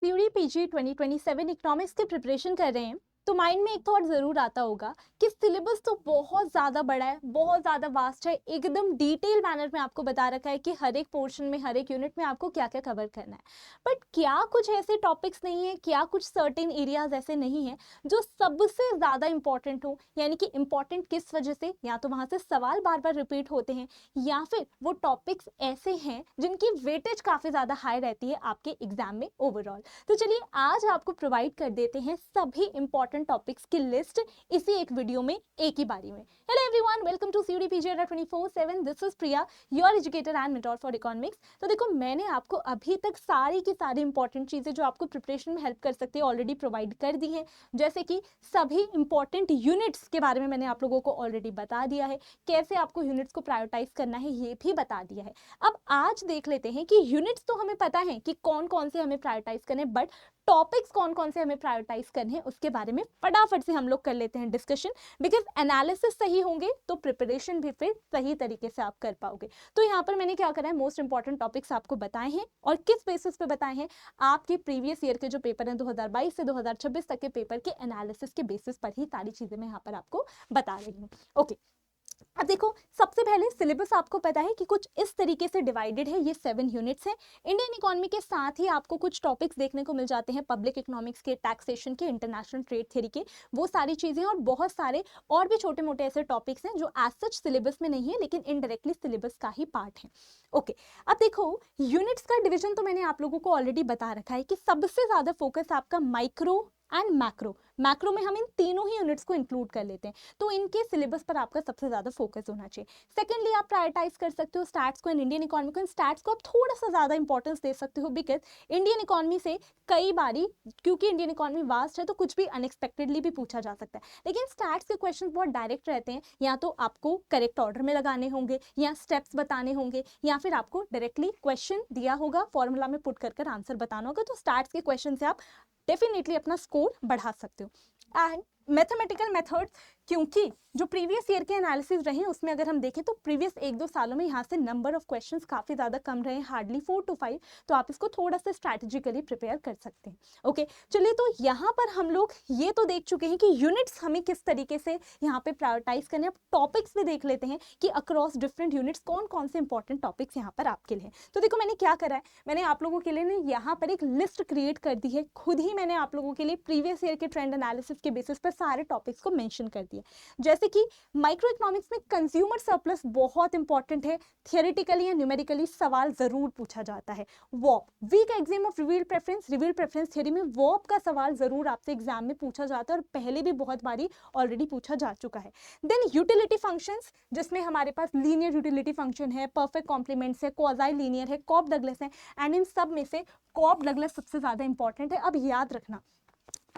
सीयूडी PG 2027 economics की preparation कर रहे हैं तो माइंड में एक थॉट जरूर आता होगा कि सिलेबस तो बहुत ज़्यादा बड़ा है, बहुत ज़्यादा वास्ट है, एकदम डिटेल मैनर में आपको बता रखा है कि हर एक पोर्शन में, हर एक यूनिट में आपको क्या क्या कवर करना है। बट क्या कुछ ऐसे टॉपिक्स नहीं है, क्या कुछ सर्टेन एरियाज ऐसे नहीं है जो सबसे ज़्यादा इंपॉर्टेंट हो? यानी कि इंपॉर्टेंट किस वजह से? या तो वहाँ से सवाल बार बार रिपीट होते हैं, या फिर वो टॉपिक्स ऐसे हैं जिनकी वेटेज काफ़ी ज़्यादा हाई रहती है आपके एग्जाम में ओवरऑल। तो चलिए आज आपको प्रोवाइड कर देते हैं सभी इंपॉर्टेंट टॉपिक्स की लिस्ट इसी एक वीडियो में, एक ही बारी में। Hello everyone, welcome to CUD PG 24/7। This is Priya, your educator and mentor for economics. तो देखो, मैंने आपको अभी तक सारी की सारी इंपॉर्टेंट चीजें जो आपको प्रिपरेशन में हेल्प कर सकती है ऑलरेडी प्रोवाइड कर दी हैं। जैसे कि सभी इंपॉर्टेंट यूनिट्स के बारे में मैंने आप लोगों को ऑलरेडी बता दिया है, कैसे आपको यूनिट्स को प्रायोरिटाइज करना है ये भी बता दिया है। अब आज देख लेते हैं कि यूनिट्स तो हमें पता है कि कौन कौन से हमें प्रायोरिटाइज करने, बट टॉपिक्स कौन कौन से हमें प्रायोरिटाइज करने हैं उसके बारे में फटाफट से हम लोग कर लेते हैं डिस्कशन। बिकॉज एनालिसिस सही होंगे तो प्रिपरेशन भी फिर सही तरीके से आप कर पाओगे। तो यहाँ पर मैंने क्या करा है, मोस्ट इंपॉर्टेंट टॉपिक्स आपको बताए हैं। और किस बेसिस पे बताए हैं? आपके प्रीवियस ईयर के जो पेपर हैं 2022 से 2026 तक के पेपर के एनालिसिस के बेसिस पर ही सारी चीजें मैं यहाँ पर आपको बता रही हूँ। ओके, अब देखो, सबसे पहले सिलेबस आपको पता है कि कुछ इस तरीके से डिवाइडेड है। ये 7 यूनिट्स हैं। इंडियन इकोनॉमी के साथ ही आपको कुछ टॉपिक्स देखने को मिल जाते हैं पब्लिक इकोनॉमिक्स के, टैक्सेशन के, इंटरनेशनल ट्रेड थ्योरी के, वो सारी चीजें और बहुत सारे और भी छोटे मोटे ऐसे टॉपिक्स हैं जो एज सच सिलेबस में नहीं है लेकिन इनडायरेक्टली सिलेबस का ही पार्ट है। ओके, अब देखो, यूनिट्स का डिवीजन तो मैंने आप लोगों को ऑलरेडी बता रखा है कि सबसे ज्यादा फोकस आपका माइक्रो एंड मैक्रो। मैक्रो में हम इन तीनों ही यूनिट्स को इंक्लूड कर लेते हैं, तो इनके सिलेबस पर आपका सबसे ज्यादा फोकस होना चाहिए। सेकेंडली, आप प्रायोरिटाइज कर सकते हो स्टैट्स को एंड इंडियन इकोनॉमी को। स्टैट्स को आप थोड़ा सा ज्यादा इंपॉर्टेंस दे सकते हो बिकॉज इंडियन इकोनॉमी से कई बारी, क्योंकि इंडियन इकोनॉमी वास्ट है तो कुछ भी अनएक्सपेक्टेडली भी पूछा जा सकता है। लेकिन स्टैट्स के क्वेश्चन बहुत डायरेक्ट रहते हैं, या तो आपको करेक्ट ऑर्डर में लगाने होंगे, या स्टेप्स बताने होंगे, या फिर आपको डायरेक्टली क्वेश्चन दिया होगा, फॉर्मूला में पुट कर आंसर बताना होगा। तो स्टैट्स के क्वेश्चन से आप डेफिनेटली अपना स्कोर बढ़ा सकते हो। एंड मैथमेटिकल मेथड्स, क्योंकि जो प्रीवियस ईयर के एनालिसिस रहे उसमें अगर हम देखें तो प्रीवियस 1-2 सालों में यहाँ से नंबर ऑफ क्वेश्चंस काफ़ी ज़्यादा कम रहे, हार्डली 4 to 5, तो आप इसको थोड़ा सा स्ट्रैटेजिकली प्रिपेयर कर सकते हैं। ओके, चलिए, तो यहाँ पर हम लोग ये तो देख चुके हैं कि यूनिट्स हमें किस तरीके से यहाँ पे प्रायोरिटाइज करने। अब टॉपिक्स भी देख लेते हैं कि अक्रॉस डिफरेंट यूनिट्स कौन कौन से इंपॉर्टेंट टॉपिक्स यहाँ पर आपके लिए हैं। तो देखो, मैंने क्या करा है, मैंने आप लोगों के लिए यहाँ पर एक लिस्ट क्रिएट कर दी है। खुद ही मैंने आप लोगों के लिए प्रीवियस ईयर के ट्रेंड एनालिसिस के बेसिस पर सारे टॉपिक्स को मेंशन कर दिया। जैसे कि माइक्रो इकोनॉमिक्स में कंज्यूमर सरप्लस बहुत इंपॉर्टेंट है, थियोरेटिकली या न्यूमेरिकली सवाल जरूर पूछा जाता है। वॉप, weak axiom of revealed preference theory में वॉप का सवाल जरूर आपसे एग्जाम में पूछा जाता है और पहले भी बहुत बारी ऑलरेडी पूछा जा चुका है। देन यूटिलिटी फंक्शंस, जिसमें हमारे पास लीनियर यूटिलिटी फंक्शन है, परफेक्ट कॉम्प्लीमेंट्स है, क्वाज़ी लीनियर है, कॉप डगलस है, एंड इन सब में से कॉप डगलस सबसे ज्यादा इंपॉर्टेंट है। अब याद रखना,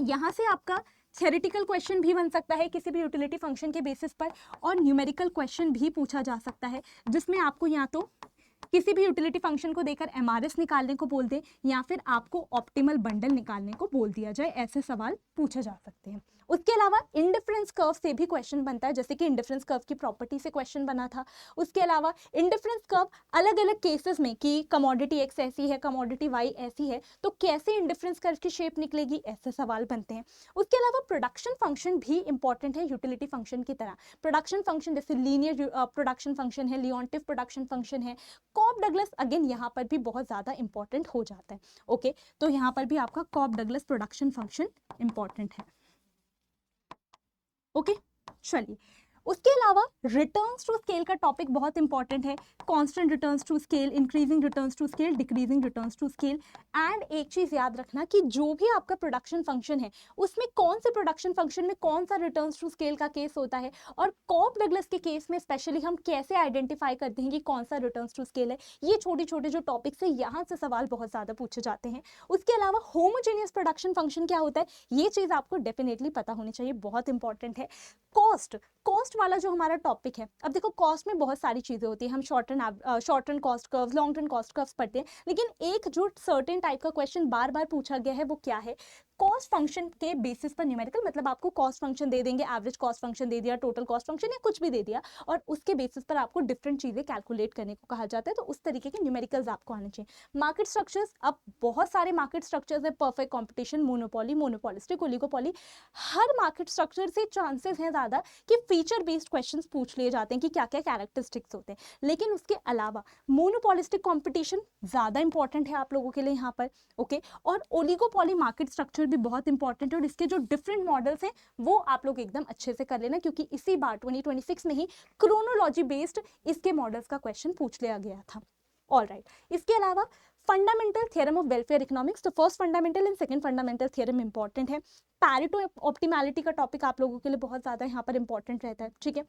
यहाँ से आपका थ्योरेटिकल क्वेश्चन भी बन सकता है किसी भी यूटिलिटी फंक्शन के बेसिस पर, और न्यूमेरिकल क्वेश्चन भी पूछा जा सकता है जिसमें आपको या तो किसी भी यूटिलिटी फंक्शन को देकर एमआरएस निकालने को बोल दे, या फिर आपको ऑप्टिमल बंडल निकालने को बोल दिया जाए। ऐसे सवाल पूछे जा सकते हैं। उसके अलावा इंडिफरेंस कर्व से भी क्वेश्चन बनता है, जैसे कि इंडिफरेंस कर्व की प्रॉपर्टी से क्वेश्चन बना था। उसके अलावा इंडिफरेंस कर्व अलग अलग केसेस में, कि कमोडिटी एक्स ऐसी है, कमोडिटी वाई ऐसी है, तो कैसे इंडिफरेंस कर्व की शेप निकलेगी, ऐसे सवाल बनते हैं। उसके अलावा प्रोडक्शन फंक्शन भी इंपॉर्टेंट है यूटिलिटी फंक्शन की तरह। प्रोडक्शन फंक्शन जैसे लीनियर प्रोडक्शन फंक्शन है, लियोन्टिव प्रोडक्शन फंक्शन है, कॉप डगलस अगेन यहाँ पर भी बहुत ज्यादा इंपॉर्टेंट हो जाता है। ओके, तो यहाँ पर भी आपका Cobb Douglas production function important है। ओके, चलिए, उसके अलावा रिटर्न्स टू स्केल का टॉपिक बहुत इंपॉर्टेंट है। Constant returns to scale, increasing returns to scale, decreasing returns to scale. And एक चीज याद रखना कि जो भी आपका प्रोडक्शन फंक्शन है उसमें कौन से प्रोडक्शन फंक्शन में कौन सा रिटर्न्स टू स्केल का केस होता है, और कॉप डगलस के केस में स्पेशली हम कैसे आइडेंटिफाई करते हैं कि कौन सा रिटर्न्स टू स्केल है। ये छोटे छोटे जो टॉपिक्स है यहाँ से सवाल बहुत ज्यादा पूछे जाते हैं। उसके अलावा होमोजेनियस प्रोडक्शन फंक्शन क्या होता है, ये चीज आपको डेफिनेटली पता होनी चाहिए, बहुत इंपॉर्टेंट है। कॉस्ट वाला जो हमारा टॉपिक है, अब देखो, कॉस्ट में बहुत सारी चीजें होती है। हम short term cost curve, long term cost curves पढ़ते हैं, लेकिन एक जो सर्टेन टाइप का क्वेश्चन बार बार पूछा गया है वो क्या है, कॉस्ट फंक्शन के बेसिस पर न्यूमेरिकल, मतलब आपको कॉस्ट फंक्शन दे देंगे, एवरेज कॉस्ट फंक्शन दे दिया, टोटल कॉस्ट फंक्शन या कुछ भी दे दिया, और उसके बेसिस पर आपको डिफरेंट चीजें कैलकुलेट करने को कहा जाता है, तो उस तरीके के न्यूमेरिकल्स आपको आने चाहिए। मार्केट स्ट्रक्चर्स, अब बहुत सारे मार्केट स्ट्रक्चर्स है, perfect competition, monopoly, monopolistic, oligopoly, हर मार्केट स्ट्रक्चर से चांसेस हैं ज्यादा कि फीचर बेस्ड क्वेश्चंस पूछ लिए जाते हैं कि क्या क्या कैरेक्टरिस्टिक्स होते हैं। लेकिन उसके अलावा मोनोपोलिस्टिक कॉम्पिटिशन ज्यादा इंपॉर्टेंट है आप लोगों के लिए यहाँ पर, ओके, और ओलिगोपोली मार्केट स्ट्रक्चर भी बहुत इंपॉर्टेंट है, और इसके जो डिफरेंट मॉडल्स हैं वो आप लोग एकदम अच्छे से कर लेना, क्योंकि इसी बार 2026 में ही क्रोनोलॉजी बेस्ड इसके मॉडल्स का क्वेश्चन पूछ लिया गया था। ऑलराइट, इसके अलावा fundamental theorem of welfare economics, तो first fundamental and second fundamental theorem important है। पैरेटो ऑप्टिमैलिटी का टॉपिक आप लोगों के लिए बहुत ज्यादा यहाँ पर इंपॉर्टेंट रहता है, ठीक है,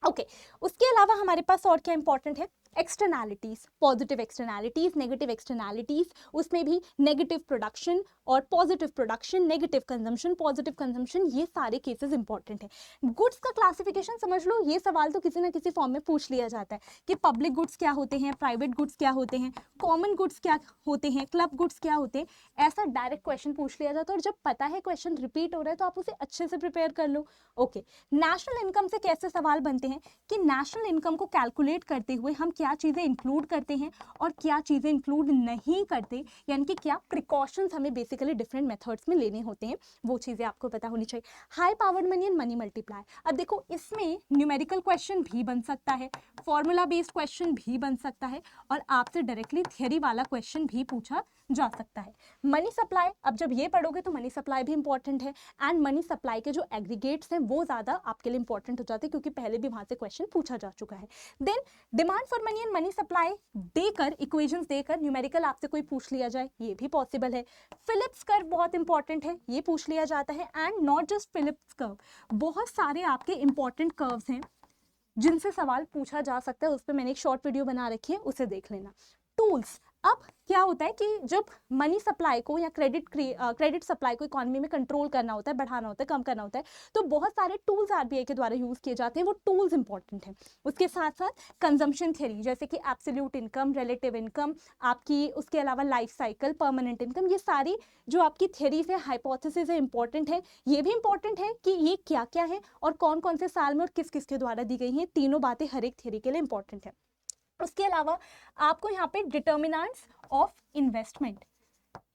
ओके। उसके अलावा हमारे पास और क्या इंपॉर्टेंट है, externalities, positive externalities, negative externalities, उसमें भी नेगेटिव प्रोडक्शन और positive production, negative consumption, positive consumption, ये सारे केसेस इंपॉर्टेंट है। गुड्स का क्लासिफिकेशन समझ लो, ये सवाल तो किसी ना किसी फॉर्म में पूछ लिया जाता है कि पब्लिक गुड्स क्या होते हैं, प्राइवेट गुड्स क्या होते हैं, कॉमन गुड्स क्या होते हैं, क्लब गुड्स क्या होते हैं, ऐसा डायरेक्ट क्वेश्चन पूछ लिया जाता है, और जब पता है क्वेश्चन रिपीट हो रहा है तो आप उसे अच्छे से प्रिपेयर कर लो, ओके। नेशनल इनकम से कैसे सवाल बनते हैं कि नेशनल इनकम को कैलकुलेट करते हुए हम क्या चीजें इंक्लूड करते हैं और क्या चीजें इंक्लूड नहीं करते, यानी कि क्या प्रिकॉशंस हमें बेसिकली डिफरेंट मेथड्स में लेने होते हैं, वो चीजें आपको पता होनी चाहिए। High powered money and money multiply, अब देखो इसमें न्यूमेरिकल क्वेश्चन भी बन सकता है, फॉर्मूला बेस्ड क्वेश्चन भी बन सकता है, और आपसे डायरेक्टली थियरी वाला क्वेश्चन भी पूछा जा सकता है। मनी सप्लाई, अब जब ये पढ़ोगे तो मनी सप्लाई भी इंपॉर्टेंट है, एंड मनी सप्लाई के जो एग्रीगेट्स हैं वो ज्यादा आपके लिए इंपॉर्टेंट हो जाते हैं, क्योंकि पहले भी वहां से क्वेश्चन पूछा जा चुका है। Then demand for money and money supply देकर, इक्वेशंस देकर न्यूमेरिकल आपसे कोई पूछ लिया जाए, ये भी पॉसिबल है। फिलिप्स कर्व बहुत इंपॉर्टेंट है, ये पूछ लिया जाता है, and not just Phillips curve, बहुत सारे आपके इंपॉर्टेंट कर्व्स हैं जिनसे सवाल पूछा जा सकता है, उस पर मैंने एक शॉर्ट वीडियो बना रखी है, उसे देख लेना। टूल्स, अब क्या होता है कि जब मनी सप्लाई को या क्रेडिट सप्लाई को इकोनॉमी में कंट्रोल करना होता है, बढ़ाना होता है, कम करना होता है, तो बहुत सारे टूल्स आरबीआई के द्वारा यूज किए जाते हैं, वो टूल्स इंपॉर्टेंट हैं। उसके साथ साथ कंजम्पशन थ्योरी, जैसे कि एब्सोल्यूट इनकम, रिलेटिव इनकम, आपकी उसके अलावा लाइफ साइकिल, परमानेंट इनकम, ये सारी जो आपकी थ्योरीज है, हाइपोथेसिस है, इंपॉर्टेंट है। ये भी इंपॉर्टेंट है कि ये क्या क्या है और कौन कौन से साल में और किस किस के द्वारा दी गई हैं, तीनों बातें हर एक थ्योरी के लिए इंपॉर्टेंट है। उसके अलावा आपको यहाँ पे डिटर्मिनेंट्स ऑफ इन्वेस्टमेंट,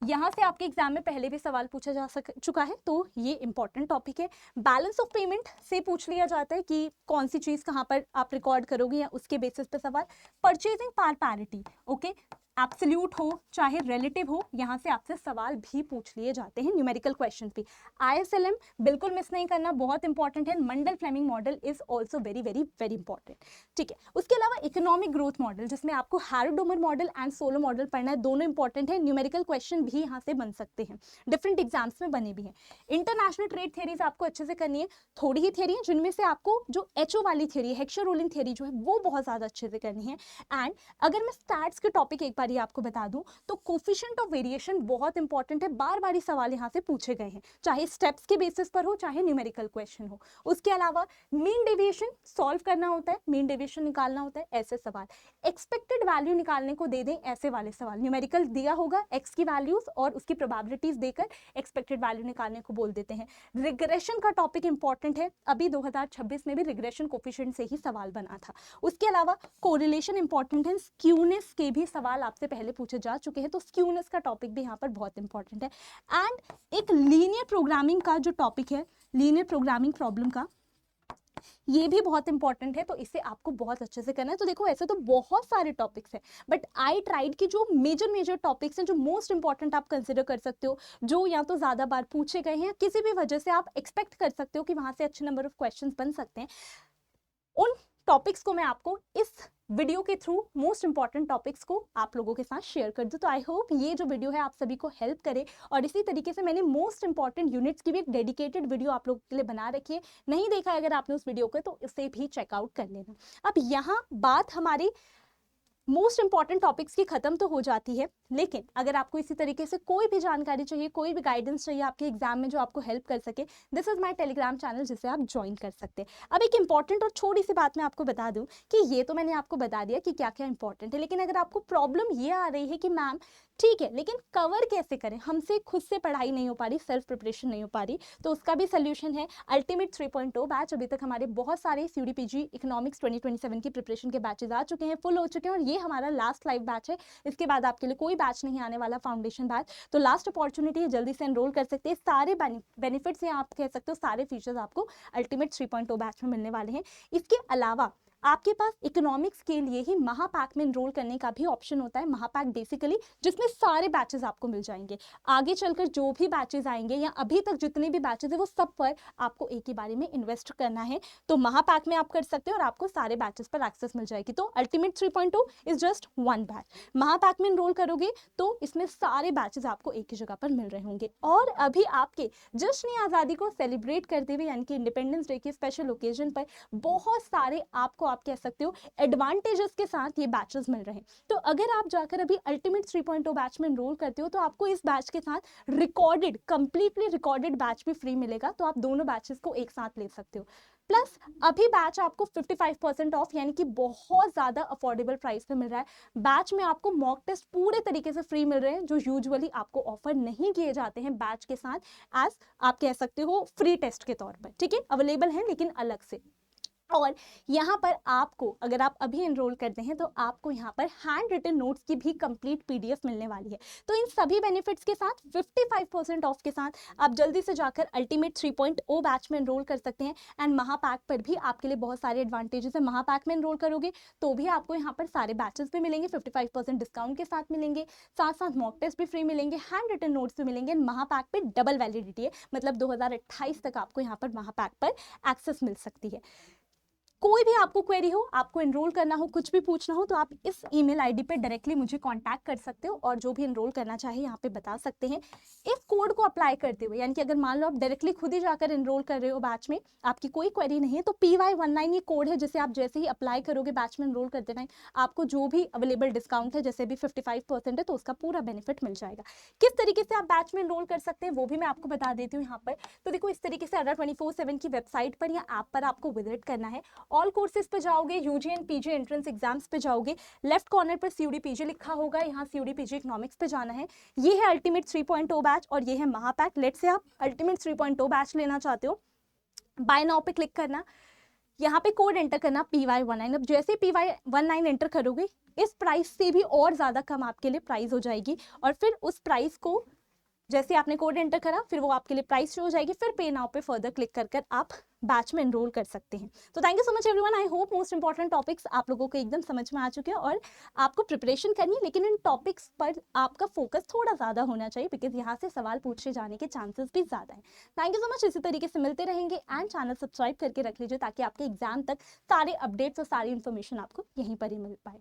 यहाँ से आपके एग्जाम में पहले भी सवाल पूछा जा चुका है, तो ये इंपॉर्टेंट टॉपिक है। बैलेंस ऑफ पेमेंट से पूछ लिया जाता है कि कौन सी चीज कहाँ पर आप रिकॉर्ड करोगे, या उसके बेसिस पे सवाल। Purchasing power parity, okay, absolute हो चाहे रिलेटिव हो, यहाँ से आपसे सवाल भी पूछ लिए जाते हैं, न्यूमेरिकल क्वेश्चन भी। ISLM बिल्कुल मिस नहीं करना, बहुत इंपॉर्टेंट है। Mundell Fleming model is also very very very important, ठीक है। उसके अलावा इकोनॉमिक ग्रोथ मॉडल, जिसमें आपको Harrod Domar model and Solow model पढ़ना है, दोनों इंपॉर्टेंट है। न्यूमेरिकल क्वेश्चन भी यहाँ से बन सकते हैं, डिफरेंट एग्जाम्स में बने भी हैं। इंटरनेशनल ट्रेड थियरीज आपको अच्छे से करनी है, थोड़ी ही थियरी है जिनमें से आपको जो HO वाली थियरी, हेक्सर रोलिंग थियरी जो है वो बहुत ज्यादा अच्छे से करनी है। एंड अगर मैं स्टैट्स के टॉपिक एक बार ये आपको बता दूं तो कोफिशिएंट ऑफ वेरिएशन बहुत इंपॉर्टेंट है, बार बार सवाल यहाँ से पूछे गए हैं, चाहे स्टेप्स के बेसिस पर हो चाहे न्यूमेरिकल क्वेश्चन हो। उसके अलावा मीन डेविएशन सॉल्व करना होता है, मीन डेविएशन निकालना होता है, ऐसे सवाल। एक्सपेक्टेड वैल्यू निकालने को दे दें, ऐसे वाले सवाल। न्यूमेरिकल दिया होगा, एक्स की वैल्यूज और उसकी प्रोबेबिलिटीज देकर एक्सपेक्टेड वैल्यू निकालने को बोल देते हैं। रिग्रेशन का टॉपिक इंपॉर्टेंट है, अभी 2026 में भी रिग्रेशन कोफिशिएंट से ही सवाल बना था। उसके अलावा कोरिलेशन इंपॉर्टेंट है, स्क्यूनेस के भी सवाल आपसे पहले पूछे जा चुके हैं, तो स्क्यूनेस का टॉपिक भी यहाँ पर बहुत इंपॉर्टेंट है। एंड एक लीनियर प्रोग्रामिंग का जो टॉपिक है, लीनियर प्रोग्रामिंग प्रॉब्लम का, ये भी बहुत इंपॉर्टेंट है, तो इसे आपको बहुत अच्छे से करना है। तो देखो ऐसे तो बहुत सारे टॉपिक्स हैं, बट आई ट्राइड की जो मेजर टॉपिक्स हैं, जो मोस्ट इंपॉर्टेंट आप कंसिडर कर सकते हो, जो या तो ज्यादा बार पूछे गए हैं, किसी भी वजह से आप एक्सपेक्ट कर सकते हो कि वहां से अच्छे नंबर ऑफ क्वेश्चंस बन सकते हैं, उन टॉपिक्स को मैं आपको इस वीडियो के थ्रू मोस्ट इंपॉर्टेंट टॉपिक्स को आप लोगों के साथ शेयर कर दूं। तो आई होप ये जो वीडियो है आप सभी को हेल्प करे, और इसी तरीके से मैंने मोस्ट इंपॉर्टेंट यूनिट्स की भी एक डेडिकेटेड वीडियो आप लोगों के लिए बना रखी है, नहीं देखा है अगर आपने उस वीडियो को तो इसे भी चेकआउट कर लेना। अब यहाँ बात हमारी मोस्ट इंपॉर्टेंट टॉपिक्स की खत्म तो हो जाती है, लेकिन अगर आपको इसी तरीके से कोई भी जानकारी चाहिए, कोई भी गाइडेंस चाहिए आपके एग्जाम में जो आपको हेल्प कर सके, this is my Telegram channel, जिसे आप ज्वाइन कर सकते हैं। अब एक इंपॉर्टेंट और छोटी सी बात मैं आपको बता दूं कि ये तो मैंने आपको बता दिया कि क्या क्या इंपॉर्टेंट है, लेकिन अगर आपको प्रॉब्लम ये आ रही है कि मैम ठीक है, लेकिन कवर कैसे करें? हमसे खुद से पढ़ाई नहीं हो पा रही, सेल्फ प्रिपरेशन नहीं हो पा रही, तो उसका भी सोल्यूशन है अल्टीमेट 3.0 बैच। अभी तक हमारे बहुत सारे CUDPG इकोनॉमिक्स 2027 की प्रिपरेशन के बैचेज आ चुके हैं, फुल हो चुके हैं, और ये हमारा लास्ट लाइव बैच है। इसके बाद आपके लिए कोई बैच नहीं आने वाला फाउंडेशन बैच, तो लास्ट अपॉर्चुनिटी है, जल्दी से एनरोल कर सकते हैं। सारे बेनिफिट्स हैं, आप कह सकते हो सारे फीचर्स आपको अल्टीमेट 3.0 बैच में मिलने वाले हैं। इसके अलावा आपके पास इकोनॉमिक्स के लिए ही महापैक में एनरोल करने का भी ऑप्शन होता है। महापैक बेसिकली जिसमें सारे बैचेस आपको मिल जाएंगे। आगे चलकर जो भी बैचेस आएंगे या अभी तक जितने भी बैचेस है वो सब पर आपको एक ही बारे में इन्वेस्ट करना है, तो महापैक में आप कर सकते हो और आपको सारे बैचेस पर एक्सेस मिल जाएगी। तो ultimate 3.0 is just one batch. महापैक में एनरोल करोगे तो इसमें सारे बैचेस आपको एक ही जगह पर मिल रहे होंगे। और अभी आपके जश्न आज़ादी को सेलिब्रेट करते हुए यानी कि इंडिपेंडेंस डे के स्पेशल ओकेजन पर बहुत सारे आपको, आप कह सकते हो, एडवांटेजेस के साथ ये बैचेस मिल रहे हैं। तो अगर आप जाकर अभी अल्टीमेट 3.0 बैच में एनरोल करते हो तो आपको इस बैच के साथ रिकॉर्डेड, कंप्लीटली रिकॉर्डेड बैच भी फ्री मिलेगा, तो आप दोनों बैचेस को एक साथ ले सकते हो। प्लस अभी बैच आपको 55% ऑफ यानी कि बहुत ज़्यादा अफोर्डेबल प्राइस पे मिल रहा है। बैच में आपको मॉक टेस्ट पूरे तरीके से फ्री मिल रहे हैं, जो यूजुअली आपको ऑफर नहीं किए जाते हैं बैच के साथ, एज आप कह सकते हो फ्री टेस्ट के तौर पर। ठीक है, अवेलेबल है लेकिन अलग से। और यहाँ पर आपको, अगर आप अभी एनरोल करते हैं तो आपको यहाँ पर हैंड रिटन नोट्स की भी कंप्लीट PDF मिलने वाली है। तो इन सभी बेनिफिट्स के साथ 55% ऑफ के साथ आप जल्दी से जाकर अल्टीमेट 3.0 बैच में एनरोल कर सकते हैं। एंड महापैक पर भी आपके लिए बहुत सारे एडवांटेजेस है। महापैक में एनरोल करोगे तो भी आपको यहाँ पर सारे बैचेस भी मिलेंगे, 55% डिस्काउंट के साथ मिलेंगे, साथ साथ मॉक टेस्ट भी फ्री मिलेंगे, हैंड रिटन नोट्स भी मिलेंगे। महापैक पे डबल वैलिडिटी है, मतलब 2028 तक आपको यहाँ पर महापैक पर एक्सेस मिल सकती है। कोई भी आपको क्वेरी हो, आपको एनरोल करना हो, कुछ भी पूछना हो, तो आप इस ईमेल आईडी पे डायरेक्टली मुझे कांटेक्ट कर सकते हो और जो भी एनरोल करना चाहे यहाँ पे बता सकते हैं। इस कोड को अप्लाई करते हुए, यानी कि अगर मान लो आप डायरेक्टली खुद ही जाकर एनरोल कर रहे हो बैच में, आपकी कोई क्वेरी नहीं है, तो PY19 ये कोड है, जिसे आप जैसे ही अप्लाई करोगे बैच में एनरोल करते टाइम आपको जो भी अवेलेबल डिस्काउंट है, जैसे भी 55% है, तो उसका पूरा बेनिफिट मिल जाएगा। किस तरीके से आप बैच में एनरोल कर सकते हैं वो भी मैं आपको बता देती हूँ यहाँ पर। तो देखो, इस तरीके से अड्डा 24/7 की वेबसाइट पर या ऐप पर आपको विजिट करना है। ऑल कोर्सेज पे जाओगे, UG and PG entrance exams पे जाओगे, लेफ्ट कॉर्नर पर CUDPG लिखा होगा, यहाँ CUDPG इकोनॉमिक्स पे जाना है। ये है अल्टीमेट 3.0 बैच और ये है महापैक। लेट से आप अल्टीमेट 3.0 बैच लेना चाहते हो, बाय नाउ पे क्लिक करना, यहाँ पे कोड एंटर करना PY19। अब जैसे PY19 एंटर करोगे, इस प्राइस से भी और ज्यादा कम आपके लिए प्राइस हो जाएगी, और फिर उस प्राइस को जैसे आपने कोड एंटर करा, फिर वो आपके लिए प्राइस शो हो जाएगी, फिर पे नाउ पे फर्दर क्लिक कर कर आप बैच में एनरोल कर सकते हैं। तो thank you so much everyone. I hope most important topics आप लोगों को एकदम समझ में आ चुके हैं और आपको प्रिपरेशन करनी है, लेकिन इन टॉपिक्स पर आपका फोकस थोड़ा ज़्यादा होना चाहिए, बिकॉज यहाँ से सवाल पूछे जाने के चांसेस भी ज़्यादा हैं। Thank you so much. इसी तरीके से मिलते रहेंगे एंड चैनल सब्सक्राइब करके रख लीजिए, ताकि आपके एग्जाम तक सारे अपडेट्स और सारी इन्फॉर्मेशन आपको यहीं पर ही मिल पाए।